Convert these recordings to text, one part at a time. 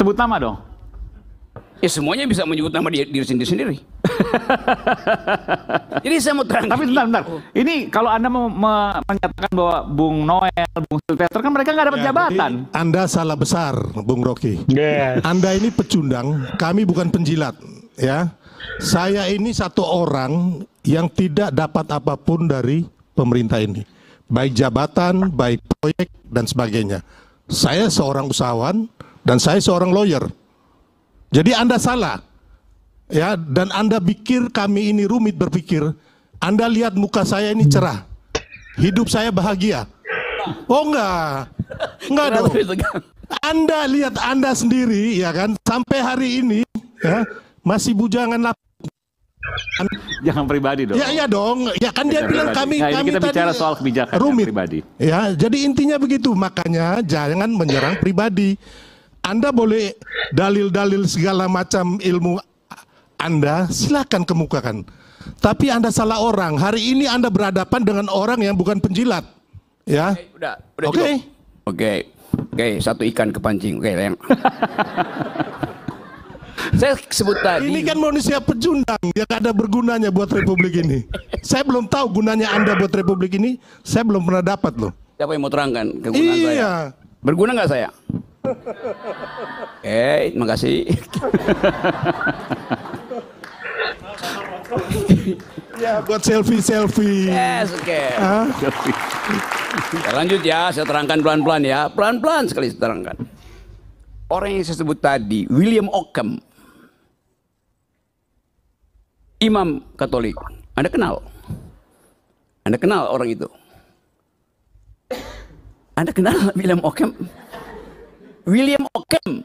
Sebut nama dong. Ya semuanya bisa menyebut nama diri sendiri. Jadi saya mau terang. Tapi bentar. Ini kalau Anda mau menyatakan bahwa Bung Noel, Bung Silvester kan mereka nggak dapat jabatan. Anda salah besar, Bung Rocky. Anda ini pecundang, kami bukan penjilat, ya. Saya ini satu orang yang tidak dapat apapun dari pemerintah ini, baik jabatan, baik proyek dan sebagainya. Saya seorang usahawan dan saya seorang lawyer. Jadi Anda salah, ya, dan Anda pikir kami ini rumit berpikir. Anda lihat muka saya ini cerah, hidup saya bahagia. Oh enggak dong. Anda lihat Anda sendiri, ya kan, sampai hari ini, ya, masih bujangan lapar. Jangan pribadi dong. Ya iya dong, ya kan dia bilang kami kita tadi bicara soal kebijakan rumit. pribadi. Ya, jadi intinya begitu, makanya jangan menyerang pribadi. Anda boleh dalil-dalil segala macam ilmu Anda, silakan kemukakan. Tapi Anda salah orang. Hari ini Anda berhadapan dengan orang yang bukan penjilat. Ya. Udah Oke. Oke, satu ikan kepancing. Oke, yang saya sebut tadi. Ini kan manusia pecundang yang ada bergunanya buat Republik ini. Saya belum tahu gunanya Anda buat Republik ini. Saya belum pernah dapat loh. Siapa yang mau terangkan kegunaan saya? Berguna nggak saya? Terima kasih. Ya, buat selfie. Yes, oke. Ya, lanjut ya, saya terangkan pelan-pelan ya. Pelan-pelan sekali saya terangkan. Orang yang saya sebut tadi, William Ockham, imam Katolik. Anda kenal? Anda kenal orang itu? Anda kenal William Ockham? William Ockham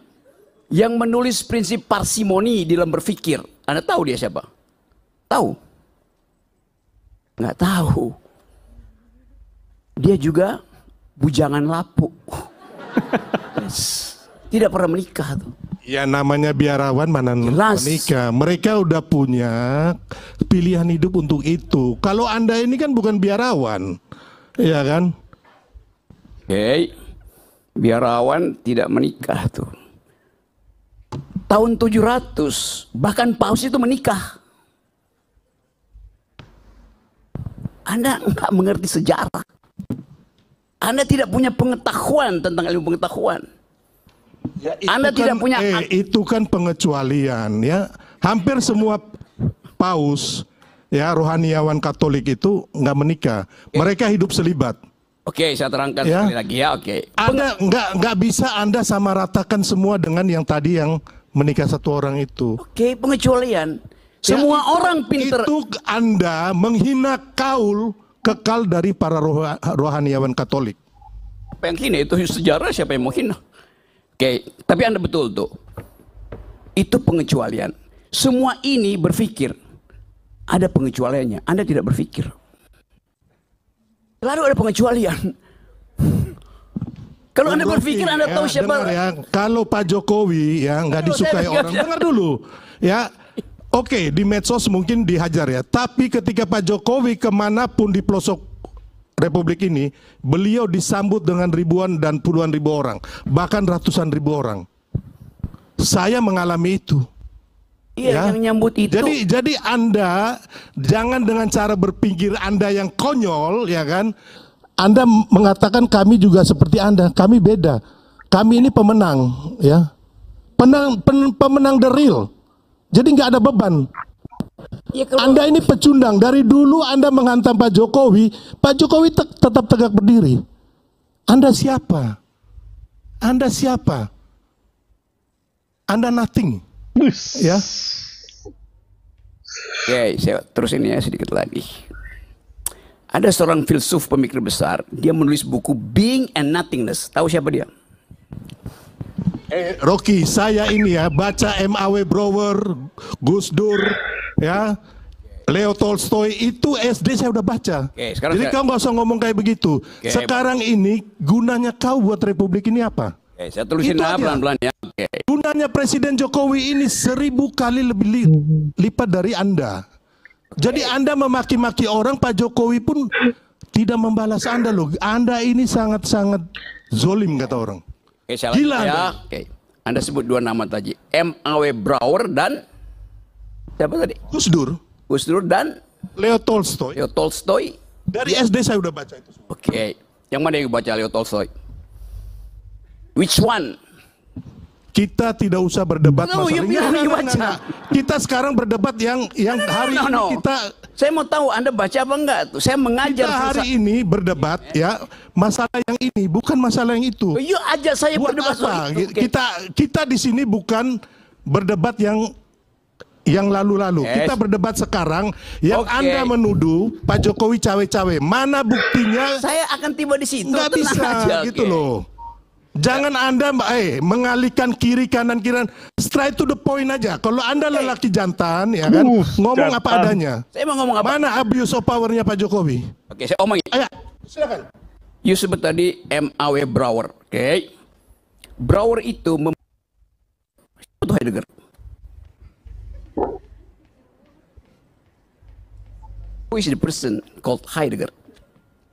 yang menulis prinsip parsimoni dalam berpikir. Anda tahu dia siapa? Tahu? Nggak tahu. Dia juga bujangan lapuk. Tidak pernah menikah tuh. Ya namanya biarawan mana menikah. Mereka udah punya pilihan hidup untuk itu. Kalau Anda ini kan bukan biarawan. Iya kan? Oke. Biarawan tidak menikah tuh. Tahun 700 bahkan paus itu menikah. Anda nggak mengerti sejarah. Anda tidak punya pengetahuan tentang ilmu pengetahuan. Ya, Anda tidak punya. Itu kan pengecualian ya. Hampir semua paus ya rohaniawan Katolik itu nggak menikah. Mereka hidup selibat. Oke, saya terangkan sekali lagi ya. Oke. Anda nggak bisa Anda sama ratakan semua dengan yang tadi yang menikah satu orang itu. Oke, pengecualian. Semua orang pinter. Itu Anda menghina kaul kekal dari para rohaniawan Katolik. Apa yang hina itu sejarah, siapa yang mau hina? Oke, tapi Anda betul tuh. Itu pengecualian. Semua ini berpikir ada pengecualiannya. Anda tidak berpikir. Lalu ada pengecualian. Kalau Anda berpikir Anda tahu siapa. Ya, kalau Pak Jokowi ya nggak disukai orang, dengar dulu. Ya, oke, di medsos mungkin dihajar ya. Tapi ketika Pak Jokowi kemanapun di pelosok Republik ini, beliau disambut dengan ribuan dan puluhan ribu orang, bahkan ratusan ribu orang. Saya mengalami itu. Iya, ya. Yang nyambut itu. Jadi Anda jangan dengan cara berpikir Anda yang konyol, ya kan? Anda mengatakan kami juga seperti Anda, kami beda. Kami ini pemenang, ya. Pemenang the real. Jadi nggak ada beban. Ya, Anda ini pecundang. Dari dulu Anda menghantam Pak Jokowi tetap tegak berdiri. Anda siapa? Anda siapa? Anda nothing. Ya. Oke, saya terusin ya sedikit lagi. Ada seorang filsuf pemikir besar, dia menulis buku Being and Nothingness. Tahu siapa dia? Rocky, saya ini ya baca M.A.W. Brouwer, Gus Dur, ya, Leo Tolstoy, itu SD saya udah baca. Jadi kau nggak usah ngomong kayak begitu. Sekarang ini gunanya kau buat Republik ini apa? Saya tulisin pelan-pelan ya. Gunanya Presiden Jokowi ini 1000 kali lebih lipat dari Anda. Jadi Anda memaki-maki orang, Pak Jokowi pun tidak membalas Anda loh. Anda ini sangat-sangat zolim kata orang. Gila ya. Anda sebut dua nama tadi, M.A.W. Brouwer dan siapa tadi? Gus Dur. Gus Dur dan Leo Tolstoy. Leo Tolstoy. Dari SD saya udah baca itu semua. Oke. Yang mana yang baca Leo Tolstoy? Which one? Kita tidak usah berdebat No, masalah ini. baca. Kita sekarang berdebat yang hari ini kita. Saya mau tahu Anda baca apa enggak tuh. Saya mengajar. Kita hari ini berdebat ya masalah yang ini, bukan masalah yang itu. Yuk ajak saya Buat berdebat apa? soal itu. Okay. Kita di sini bukan berdebat yang lalu-lalu. Kita berdebat sekarang yang Anda menuduh Pak Jokowi cawe-cawe. Mana buktinya? Saya akan tiba di situ. Nggak bisa aja, gitu loh. Jangan Anda mengalihkan kiri kanan. Straight to the point aja. Kalau Anda lelaki jantan ya kan, ngomong apa adanya. Saya mau ngomong apa? Mana abuse of powernya Pak Jokowi? Oke, saya omongin. Ayo, silakan. You sebut tadi M.A.W. Brouwer. Oke. Brouwer itu itu Heidegger. Who is the person called Heidegger?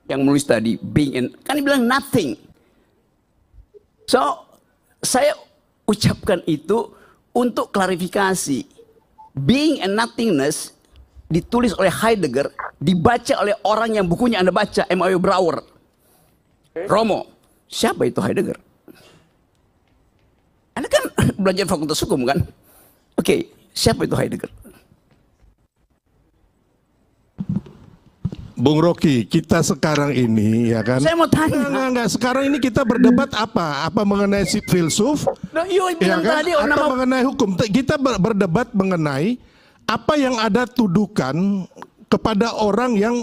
Yang menulis tadi being and kan dia bilang nothing. So, saya ucapkan itu untuk klarifikasi. Being and nothingness ditulis oleh Heidegger, dibaca oleh orang yang bukunya Anda baca, M.A.W. Brouwer. Romo, siapa itu Heidegger? Anda kan belajar fakultas hukum kan? Oke, siapa itu Heidegger? Bung Rocky, kita sekarang ini ya kan. Saya mau tanya. Enggak. Sekarang ini kita berdebat apa? Apa mengenai si filsuf? Ya kan? Tadi, atau mengenai hukum? Kita berdebat mengenai apa yang ada tuduhkan kepada orang yang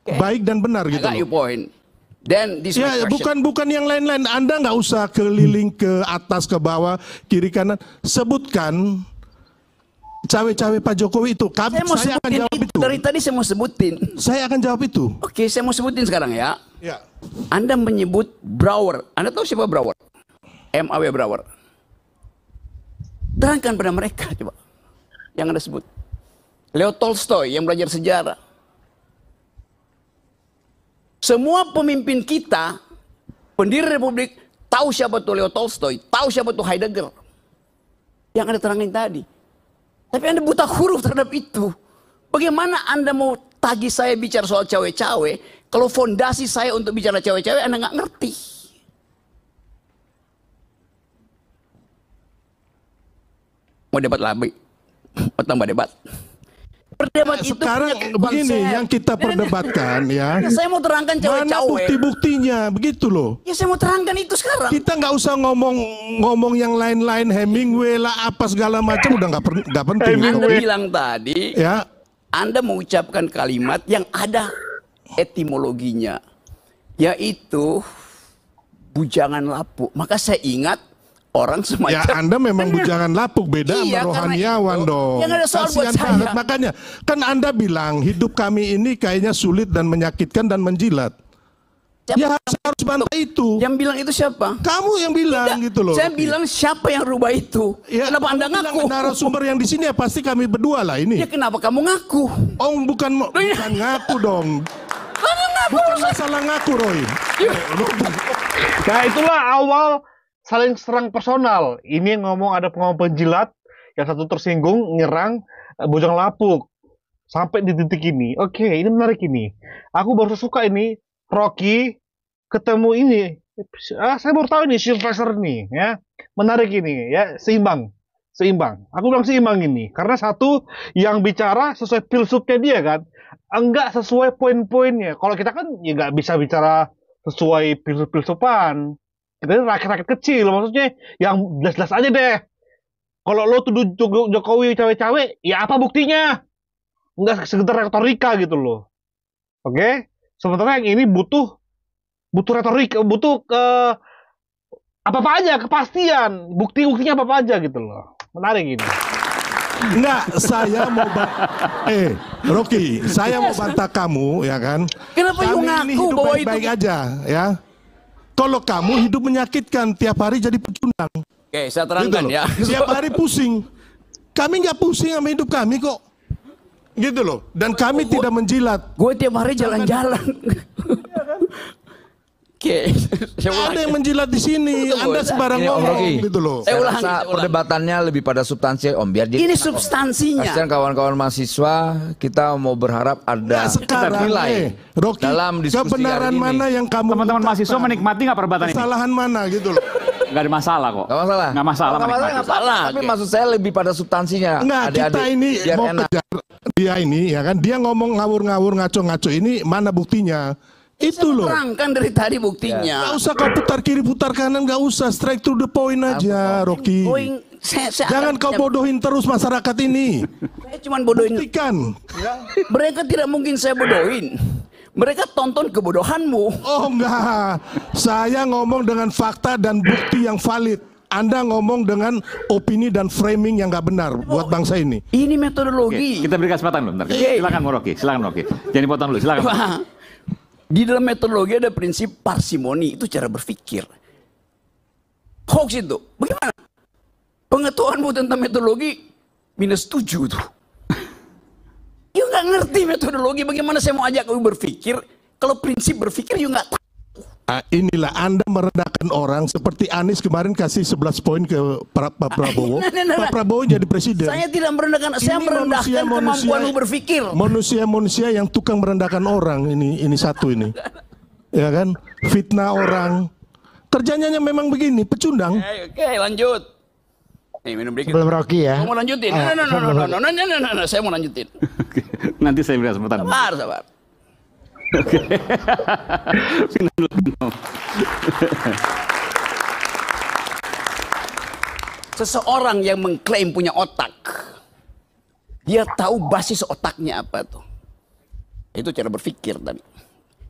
baik dan benar gitu. You point. Then this ya bukan yang lain-lain. Anda nggak usah keliling ke atas ke bawah kiri kanan. Sebutkan cawe-cawe Pak Jokowi itu. Saya akan jawab itu. Dari tadi saya mau sebutin. Saya akan jawab itu. Oke, saya mau sebutin sekarang ya. Ya. Anda menyebut Brouwer. Anda tahu siapa Brouwer? M.A.W. Brouwer. Terangkan pada mereka coba. Yang Anda sebut. Leo Tolstoy yang belajar sejarah. Semua pemimpin kita, pendiri Republik, tahu siapa itu Leo Tolstoy, tahu siapa itu Heidegger. Yang Anda terangin tadi. Tapi Anda buta huruf terhadap itu. Bagaimana Anda mau tagih saya bicara soal cawe-cawe, kalau fondasi saya untuk bicara cawe-cawe Anda nggak ngerti. Mau debat lagi? Mau tambah debat? Perdebat itu sekarang begini yang kita perdebatkan ya. Saya mau terangkan cawe-cawe. Mana bukti-buktinya begitu loh. Ya saya mau terangkan itu sekarang. Kita nggak usah ngomong yang lain-lain, Hemingway lah apa segala macam udah nggak penting. Anda bilang tadi, ya. Anda mengucapkan kalimat yang ada etimologinya, yaitu bujangan lapuk. Maka saya ingat orang semacam. Ya Anda memang bujangan lapuk, beda sama rohaniawan dong. Yang ada soal buat saya. Makanya kan Anda bilang hidup kami ini kayaknya sulit dan menyakitkan dan menjilat. Siapa ya harus bantai itu. Yang bilang itu siapa? Kamu yang bilang gitu loh. Saya bilang siapa yang rubah itu? Ya, kenapa Anda ngaku? Narasumber yang di sini ya pasti kami berdua lah ini. Ya kenapa kamu ngaku? Oh bukan ngaku dong. Bukan masalah ngaku Roy. Nah itulah awal saling serang personal. Ini yang ngomong ada pengomong penjilat, yang satu tersinggung nyerang bujang lapuk. Sampai di titik ini. Oke, ini menarik ini. Aku baru suka ini Rocky ketemu ini. Saya baru tahu ini Sylvester nih ya. Menarik ini ya, seimbang. Aku bilang seimbang ini karena satu yang bicara sesuai filsufnya dia kan. Enggak sesuai poin-poinnya. Kalau kita kan ya nggak bisa bicara sesuai filsufan. Kita ini rakyat-rakyat kecil, maksudnya yang jelas-jelas aja deh. Kalau lo tuduh Jokowi cawe-cawe, ya apa buktinya? Enggak sekedar retorika gitu loh. Oke? Sementara yang ini butuh retorika, butuh apa-apa aja, kepastian. Bukti-buktinya apa-apa aja gitu loh. Menarik ini. Enggak, saya mau Rocky, saya mau bantah kamu ya kan. Kenapa you ngaku bahwa itu baik aja ya. Kalau kamu hidup menyakitkan, tiap hari jadi pecundang. Oke, saya terangkan gitu ya. Tiap hari pusing. Kami nggak pusing sama hidup kami kok. Gitu loh. Dan kami tidak menjilat. Gue tiap hari jalan-jalan. Oke. Ada yang menjilat di sini. Anda sembarang Ini, Om ngomong Rocky. gitu loh. Saya Saya ulangi, rasa saya ulangi. perdebatannya lebih pada substansi Om, biar dia Ini substansinya. kasihan kawan-kawan mahasiswa, kita mau berharap ada Nah, sekarang nilai Rocky, dalam diskusi kebenaran hari ini. mana yang kamu Teman-teman ungkapkan? mahasiswa menikmati nggak perdebatan ini? Kesalahan mana gitu loh. Nggak ada masalah kok. Gak masalah. Nggak masalah. Nggak masalah, menikmati. nggak masalah. Tapi Oke. maksud saya lebih pada substansinya. Enggak, kita Adik-adik, ini biar mau enak. kejar dia ini ya kan. Dia ngomong ngawur-ngawur, ngaco-ngaco, ini mana buktinya? Itu loh. Terangkan dari tadi buktinya. Gak usah kau putar kiri, putar kanan, gak usah. Straight to the point aja, Rocky. Going, saya Jangan kau bodohin terus masyarakat ini. Saya cuma bodohin. Buktikan. Mereka tidak mungkin saya bodohin. Mereka tonton kebodohanmu. Oh enggak. Saya ngomong dengan fakta dan bukti yang valid. Anda ngomong dengan opini dan framing yang nggak benar buat bangsa ini. Ini Oke, metodologi. kita beri kesempatan dulu. Bentar. Oke. Silakan Rocky, silakan Rocky. Jangan dipotong dulu, silakan. Wah, di dalam metodologi ada prinsip parsimoni, itu cara berpikir. Hoax itu, bagaimana? Pengetahuanmu tentang metodologi -7 tuh. You nggak ngerti metodologi, bagaimana saya mau ajak kamu berpikir? Kalau prinsip berpikir you nggak tahu. Ah, inilah Anda merendahkan orang seperti Anies kemarin kasih 11 poin ke Pak Prabowo. Nah. Pak Prabowo jadi presiden. Saya tidak merendahkan, saya Ini merendahkan kemampuanmu berpikir. Manusia-manusia yang tukang merendahkan orang ini satu ini. Ya kan? Fitnah orang. Kerjanya memang begini, pecundang. Oke, lanjut. Nih, minum dikit. Sebelum Rocky ya. Saya mau lanjutin. No, saya mau lanjutin. Oke, nanti saya beri kesempatan. Sabar. Minum dulu, minum. Seseorang yang mengklaim punya otak, dia tahu basis otaknya apa tuh. Itu cara berpikir tadi.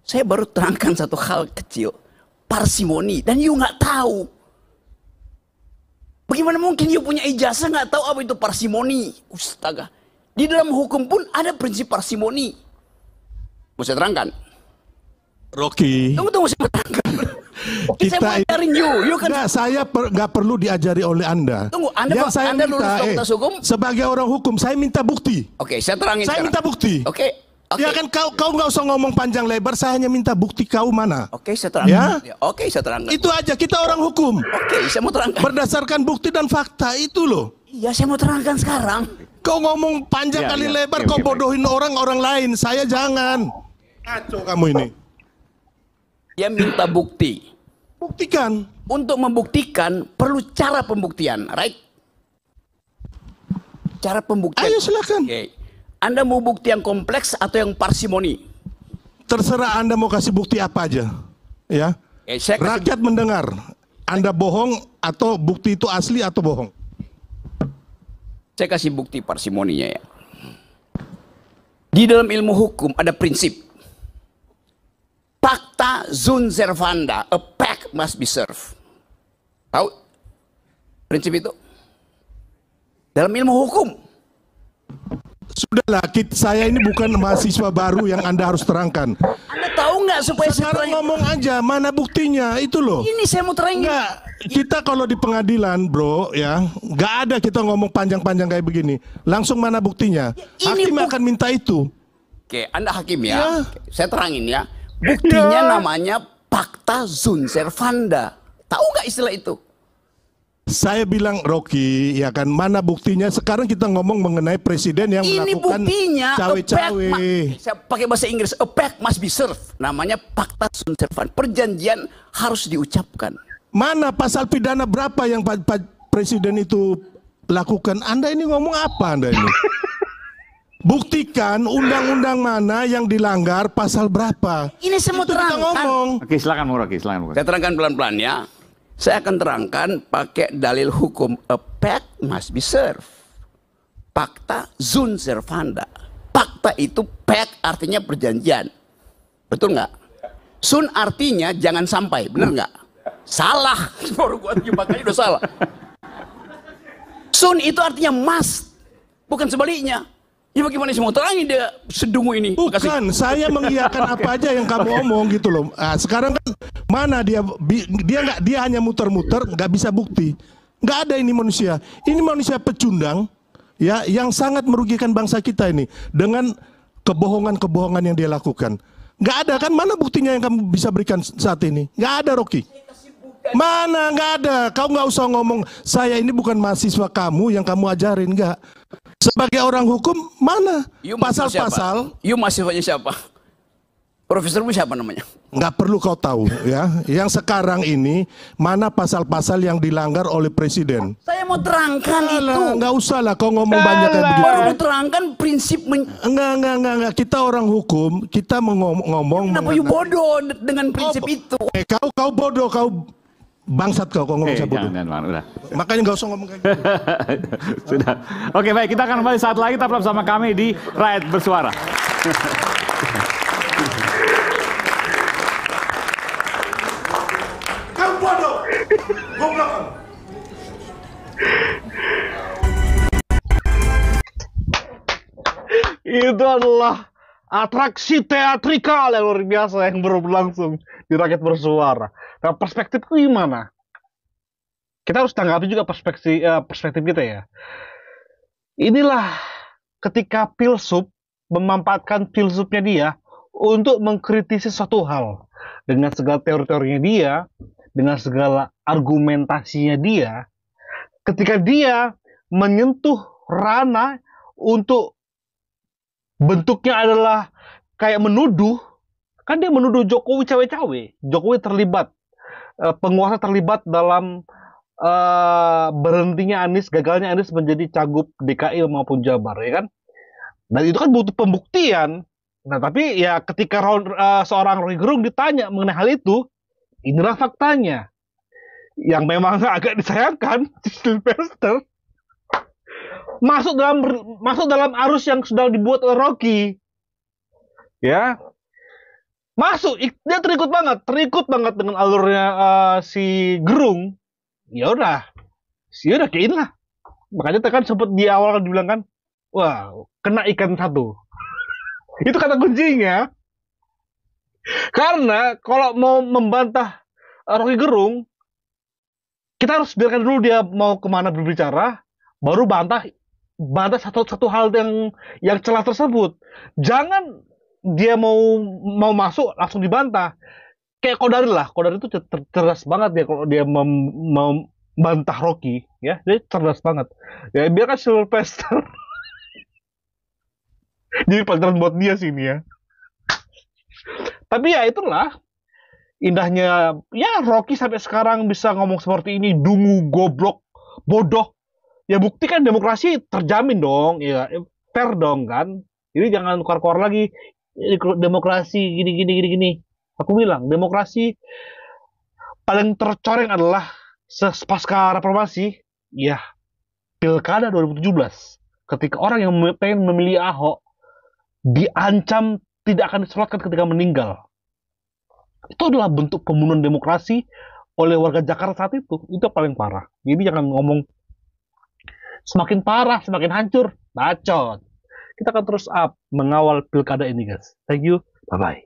Saya baru terangkan satu hal kecil, parsimoni, dan you nggak tahu. Bagaimana mungkin you punya ijazah nggak tahu apa itu parsimoni? Astaga. Di dalam hukum pun ada prinsip parsimoni. Mau saya terangkan? Rocky. Tunggu, saya mau terangkan. Saya mau ajarin you kan. Enggak, saya nggak perlu diajari oleh Anda. Tunggu, Anda lulus fakultas hukum? Sebagai orang hukum, saya minta bukti. Oke, saya terangin Saya sekarang. minta bukti. Oke. Ya kan kau nggak usah ngomong panjang lebar, saya hanya minta bukti kau mana. Oke, saya terangkan. Ya? Oke, saya terangkan. Itu aja, kita orang hukum. Oke, saya mau terangkan. Berdasarkan bukti dan fakta itu loh. Iya, saya mau terangkan sekarang. Kau ngomong panjang Ya, kali ya. lebar, Oke, kau oke, bodohin orang lain. Saya jangan. Kacau kamu ini. Dia minta bukti. Buktikan. Untuk membuktikan perlu cara pembuktian, right? Cara pembuktian. Ayo silakan. Oke. Anda mau bukti yang kompleks atau yang parsimoni? Terserah Anda mau kasih bukti apa aja. Ya. Saya kasih, Rakyat mendengar. Anda bohong atau bukti itu asli atau bohong. saya kasih bukti parsimoninya ya. Di dalam ilmu hukum ada prinsip. Pacta sunt servanda, a pact must be served. Tahu prinsip itu? Dalam ilmu hukum. Sudahlah, saya ini bukan mahasiswa baru yang Anda harus terangkan. Anda tahu nggak supaya saya Sekarang terangin? ngomong aja, mana buktinya, itu loh. Ini saya mau terangin. Enggak, kita kalau di pengadilan bro ya, nggak ada kita ngomong panjang-panjang kayak begini. Langsung mana buktinya? Ini Hakim akan minta itu. Oke, Anda hakim ya. Ya. Oke, saya terangin ya. Buktinya namanya pacta sunt servanda. Tahu nggak istilah itu? Saya bilang Rocky, ya kan, mana buktinya? Sekarang kita ngomong mengenai presiden yang Ini melakukan buktinya. cawe-cawe. Saya pakai bahasa Inggris. A pact must be served. Namanya pacta sunt servanda. Perjanjian harus diucapkan. Mana pasal pidana berapa yang presiden itu lakukan? Anda ini ngomong apa Anda ini? Buktikan undang-undang mana yang dilanggar, pasal berapa. Ini saya mau Itu kita terangkan. ngomong. Oke, silakan Rocky, silakan Rocky. Saya terangkan pelan-pelan ya. Saya akan terangkan pakai dalil hukum. A pact must be served. Pacta sunt servanda. Pacta itu pact artinya perjanjian. Betul nggak? Sun artinya jangan sampai. Benar nggak? Salah. Baru gua makanya udah salah. Sun itu artinya must. Bukan sebaliknya. Ya bagaimana sih mau terangin dia sedungu ini? Bukan, saya mengiyakan apa aja yang kamu omong gitu loh. Nah, sekarang kan mana dia hanya muter-muter, nggak bisa bukti. Nggak ada ini manusia. Ini manusia pecundang, ya, yang sangat merugikan bangsa kita ini dengan kebohongan-kebohongan yang dia lakukan. Nggak ada kan? Mana buktinya yang kamu bisa berikan saat ini? Nggak ada, Rocky. Mana? Nggak ada. Kau nggak usah ngomong saya ini bukan mahasiswa kamu yang kamu ajarin, nggak. Sebagai orang hukum, mana pasal-pasal? You mahasiswanya siapa? Profesormu siapa namanya? Nggak perlu kau tahu ya. Yang sekarang ini mana pasal-pasal yang dilanggar oleh presiden? Saya mau terangkan itu. Nggak usah lah kau ngomong banyak kayak begitu. Baru mau terangkan prinsip. Enggak. Kita orang hukum, kita ngomong. Kenapa you bodoh dengan prinsip itu? Kau bodoh, kau bangsat kau ngomong saya bodoh. Jangan, udah. Makanya nggak usah ngomong kayak gitu. Sudah. Oke, baik, kita akan kembali saat lagi, tetap bersama kami di Rakyat Bersuara. Kau bodoh. Goblok. Itu adalah atraksi teatrikal yang luar biasa yang baru berlangsung di Rakyat Bersuara. Nah, perspektifku gimana? Kita harus tanggapi juga perspektif kita ya. Inilah ketika filsuf memanfaatkan filsufnya dia untuk mengkritisi suatu hal dengan segala teori-teorinya dia, dengan segala argumentasinya dia. Ketika dia menyentuh ranah untuk bentuknya adalah kayak menuduh, kan dia menuduh Jokowi cawe-cawe. Jokowi terlibat, penguasa terlibat dalam berhentinya Anies, gagalnya Anies menjadi cagup DKI maupun Jabar, ya kan? Dan itu kan butuh pembuktian. Nah, tapi ya ketika seorang Rocky Gerung ditanya mengenai hal itu, inilah faktanya. Yang memang agak disayangkan, Sylvester masuk dalam arus yang sudah dibuat oleh Rocky. Ya. Masuk, dia terikut banget dengan alurnya si Gerung. Ya udah kain lah. Makanya kan sempat di awal dibilang kan, wah, kena ikan satu. Itu kata kuncinya. Karena kalau mau membantah Rocky Gerung, kita harus biarkan dulu dia mau kemana berbicara, baru bantah satu hal yang celah tersebut. Jangan dia mau masuk langsung dibantah. Kayak Kodari itu cerdas banget dia kalau dia membantah Rocky, ya, dia cerdas banget. Ya biarkan Sylvester jadi pelajaran buat dia sih ini ya. Tapi ya itulah indahnya ya Rocky sampai sekarang bisa ngomong seperti ini, dungu, goblok, bodoh. Ya bukti kan demokrasi terjamin dong, ya fair dong kan. Jadi jangan keluar-keluar lagi demokrasi gini. Aku bilang demokrasi paling tercoreng adalah pasca reformasi, ya pilkada 2017. Ketika orang yang pengen memilih Ahok diancam tidak akan disolatkan ketika meninggal. Itu adalah bentuk pembunuhan demokrasi oleh warga Jakarta saat itu. Itu paling parah. Jadi jangan ngomong semakin parah, semakin hancur. Bacot. Kita akan terus mengawal pilkada ini, guys. Thank you. Bye-bye.